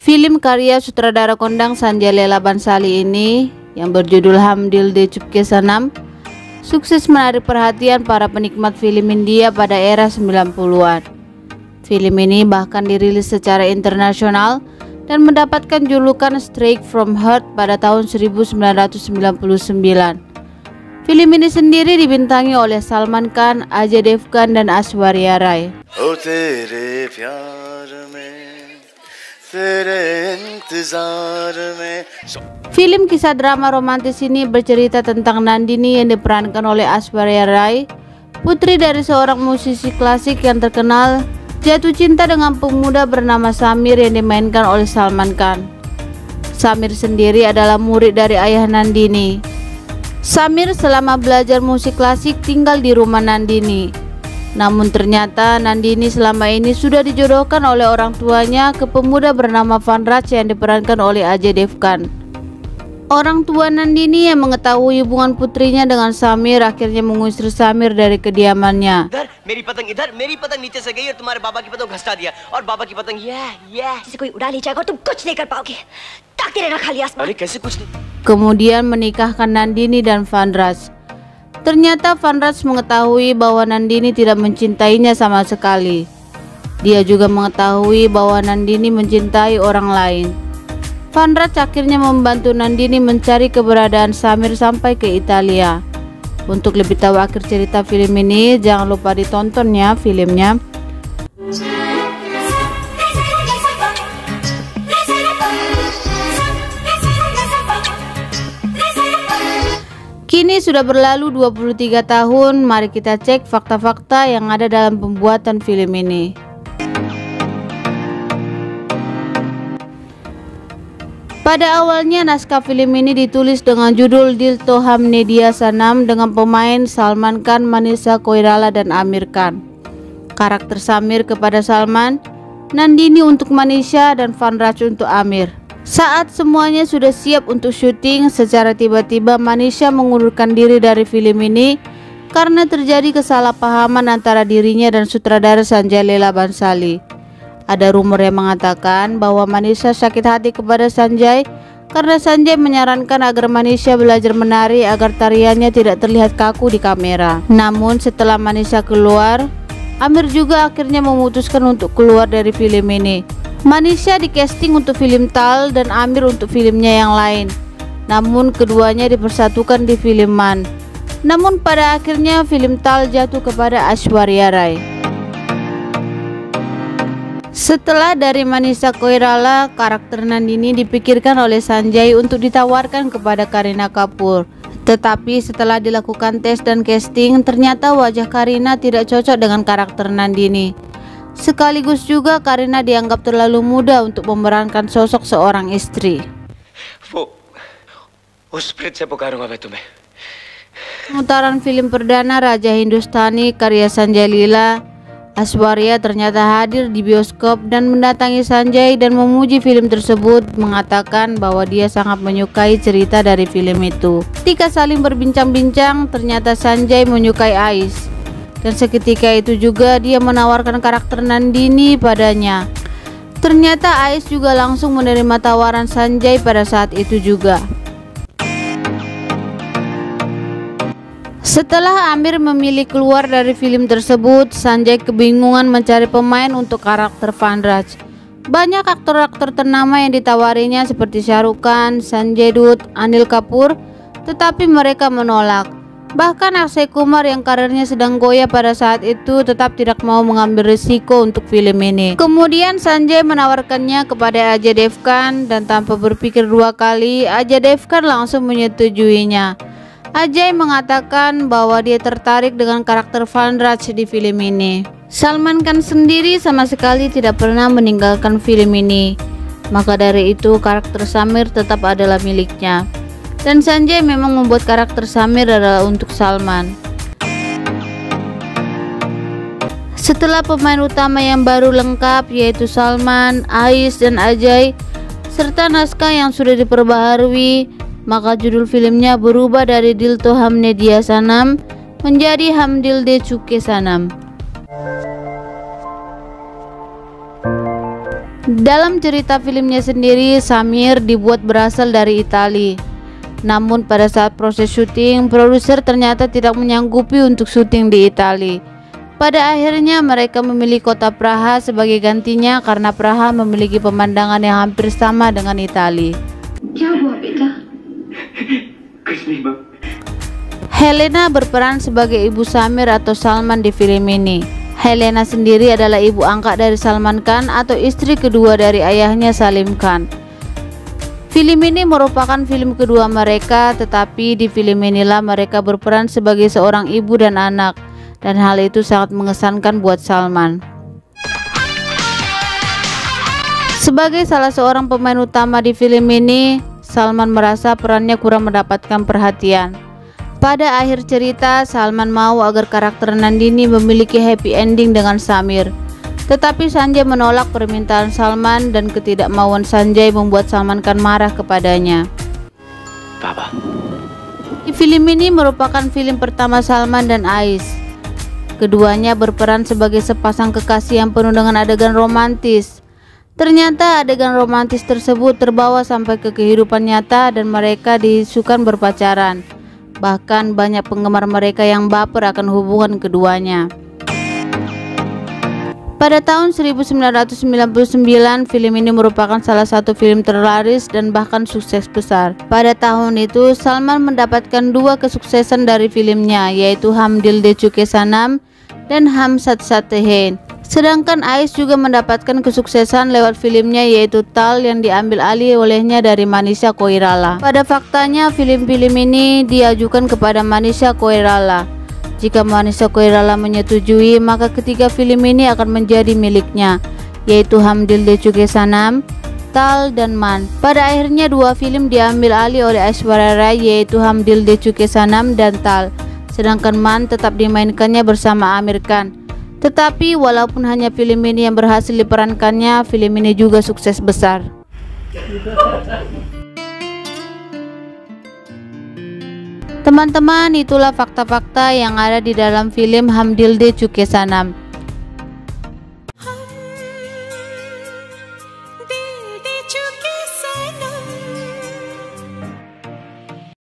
Film karya sutradara kondang Sanjay Leela Bhansali ini yang berjudul Hum Dil De Chupke Sanam sukses menarik perhatian para penikmat film India pada era 90-an. Film ini bahkan dirilis secara internasional dan mendapatkan julukan Straight from Heart pada tahun 1999. Film ini sendiri dibintangi oleh Salman Khan, Ajay Devgan, dan Aishwarya Rai. Film kisah drama romantis ini bercerita tentang Nandini yang diperankan oleh Aishwarya Rai, putri dari seorang musisi klasik yang terkenal, jatuh cinta dengan pemuda bernama Samir yang dimainkan oleh Salman Khan. Samir sendiri adalah murid dari ayah Nandini. Samir selama belajar musik klasik tinggal di rumah Nandini. Namun ternyata Nandini selama ini sudah dijodohkan oleh orang tuanya ke pemuda bernama Vanraj yang diperankan oleh Ajay Devgan. Orang tua Nandini yang mengetahui hubungan putrinya dengan Samir akhirnya mengusir Samir dari kediamannya. मेरी पतंग इधर, मेरी पतंग नीचे से गई और तुम्हारे बाबा की पतंग घसटा दिया और बाबा की पतंग जिसे कोई उड़ा ले जाएगा और तुम कुछ नहीं कर पाओगे। ताकि रहना खाली आसमान। अरे कैसे कुछ नहीं। Kemudian menikahkan Nandini dan Vanraj. Ternyata Vanraj mengetahui bahwa Nandini tidak mencintainya sama sekali. Dia juga mengetahui bahwa Nandini mencintai orang lain. Vanraj akhirnya membantu Nandini mencari keberadaan Samir sampai ke Italia. Untuk lebih tahu akhir cerita film ini, jangan lupa ditonton ya filmnya. Kini sudah berlalu 23 tahun, mari kita cek fakta-fakta yang ada dalam pembuatan film ini. Pada awalnya naskah film ini ditulis dengan judul Dil To Humne Diya Sanam dengan pemain Salman Khan, Manisha Koirala, dan Aamir Khan. Karakter Samir kepada Salman, Nandini untuk Manisha, dan Vanraj untuk Aamir. Saat semuanya sudah siap untuk syuting, secara tiba-tiba Manisha mengundurkan diri dari film ini karena terjadi kesalahpahaman antara dirinya dan sutradara Sanjay Leela Bhansali. Ada rumor yang mengatakan bahwa Manisha sakit hati kepada Sanjay karena Sanjay menyarankan agar Manisha belajar menari agar tariannya tidak terlihat kaku di kamera. Namun setelah Manisha keluar, Aamir juga akhirnya memutuskan untuk keluar dari film ini. Manisha di casting untuk film Tal dan Aamir untuk filmnya yang lain. Namun keduanya dipersatukan di film Man. Namun pada akhirnya film Tal jatuh kepada Aishwarya Rai. Setelah dari Manisha Koirala, karakter Nandini dipikirkan oleh Sanjay untuk ditawarkan kepada Kareena Kapoor. Tetapi setelah dilakukan tes dan casting, ternyata wajah Kareena tidak cocok dengan karakter Nandini. Sekaligus juga Kareena dianggap terlalu muda untuk memerankan sosok seorang istri. Pemutaran film perdana Raja Hindustani karya Sanjay Leela, Aishwarya ternyata hadir di bioskop dan mendatangi Sanjay dan memuji film tersebut, mengatakan bahwa dia sangat menyukai cerita dari film itu. Ketika saling berbincang-bincang, ternyata Sanjay menyukai Ais. Dan seketika itu juga dia menawarkan karakter Nandini padanya. Ternyata Ais juga langsung menerima tawaran Sanjay pada saat itu juga. Setelah Aamir memilih keluar dari film tersebut, Sanjay kebingungan mencari pemain untuk karakter Vanraj. Banyak aktor-aktor ternama yang ditawarinya seperti Shah Rukh Khan, Sanjay Dutt, Anil Kapoor, tetapi mereka menolak. Bahkan Akshay Kumar yang karirnya sedang goyah pada saat itu tetap tidak mau mengambil risiko untuk film ini. Kemudian Sanjay menawarkannya kepada Ajay Devgan dan tanpa berpikir dua kali, Ajay Devgan langsung menyetujuinya. Ajay mengatakan bahwa dia tertarik dengan karakter Vanraj di film ini. Salman Khan sendiri sama sekali tidak pernah meninggalkan film ini. Maka dari itu karakter Samir tetap adalah miliknya. Dan Sanjay memang membuat karakter Samir adalah untuk Salman. Setelah pemain utama yang baru lengkap yaitu Salman, Ais, dan Ajay, serta naskah yang sudah diperbaharui, maka judul filmnya berubah dari Dil To Humne Diya Sanam menjadi Hum Dil De Chupke Sanam. Dalam cerita filmnya sendiri, Samir dibuat berasal dari Italia. Namun pada saat proses syuting, produser ternyata tidak menyanggupi untuk syuting di Italia. Pada akhirnya mereka memilih kota Praha sebagai gantinya karena Praha memiliki pemandangan yang hampir sama dengan Italia. Helena berperan sebagai ibu Samir atau Salman di film ini. Helena sendiri adalah ibu angkat dari Salman Khan atau istri kedua dari ayahnya Salim Khan. Film ini merupakan film kedua mereka, tetapi di film inilah mereka berperan sebagai seorang ibu dan anak. Dan hal itu sangat mengesankan buat Salman. Sebagai salah seorang pemain utama di film ini, Salman merasa perannya kurang mendapatkan perhatian. Pada akhir cerita, Salman mau agar karakter Nandini memiliki happy ending dengan Samir. Tetapi Sanjay menolak permintaan Salman dan ketidakmauan Sanjay membuat Salman Khan marah kepadanya. Baba. Film ini merupakan film pertama Salman dan Ais. Keduanya berperan sebagai sepasang kekasih yang penuh dengan adegan romantis. Ternyata adegan romantis tersebut terbawa sampai ke kehidupan nyata dan mereka diisukan berpacaran. Bahkan banyak penggemar mereka yang baper akan hubungan keduanya. Pada tahun 1999, film ini merupakan salah satu film terlaris dan bahkan sukses besar. Pada tahun itu, Salman mendapatkan 2 kesuksesan dari filmnya, yaitu Hum Dil De Chuke Sanam dan Hum Saath Saath Hain. Sedangkan Ais juga mendapatkan kesuksesan lewat filmnya yaitu Tal yang diambil alih olehnya dari Manisha Koirala. Pada faktanya film-film ini diajukan kepada Manisha Koirala. Jika Manisha Koirala menyetujui, maka ketiga film ini akan menjadi miliknya, yaitu Hum Dil De Chuke Sanam, Tal dan Man. Pada akhirnya 2 film diambil alih oleh Aishwarya Rai yaitu Hum Dil De Chuke Sanam dan Tal. Sedangkan Man tetap dimainkannya bersama Aamir Khan. Tetapi walaupun hanya film ini yang berhasil diperankannya, film ini juga sukses besar. Teman-teman, itulah fakta-fakta yang ada di dalam film Hum Dil De Chuke Sanam.